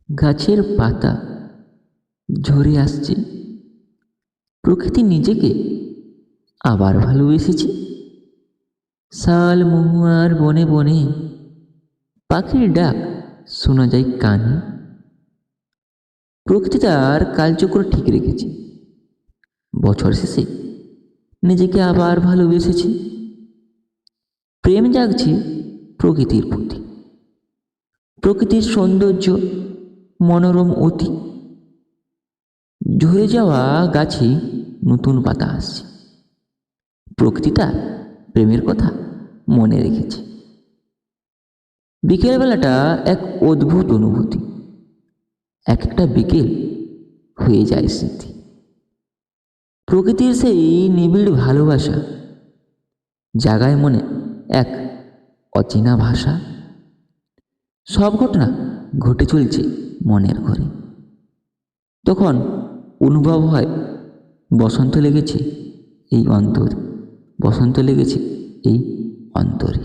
গাছের পাতা ঝরে আসছে, প্রকৃতি নিজেকে আবার ভালোবেসেছে। শাল মহুয়ার বনে বনে পাখির ডাক শোনা যায় কানে। প্রকৃতি তার কালচক্র ঠিক রেখেছে, বছর শেষে নিজেকে আবার ভালোবেসেছে। প্রেম জাগছে প্রকৃতির প্রতি, প্রকৃতির সৌন্দর্য মনোরম অতি। ঝরে যাওয়া গাছে নতুন পাতা আসছে, প্রকৃতি তার প্রেমের কথা মনে রেখেছে। বিকেলবেলাটা এক অদ্ভুত অনুভূতি, এক একটা বিকেল হয়ে যায় স্মৃতি। প্রকৃতির সেই নিবিড় ভালোবাসা জাগায় মনে এক অচেনা ভাষা। সব ঘটনা ঘটে চলছে মনের ঘরে, তখন অনুভব হয় বসন্ত লেগেছে এই অন্তরে, বসন্ত লেগেছে এই অন্তরে।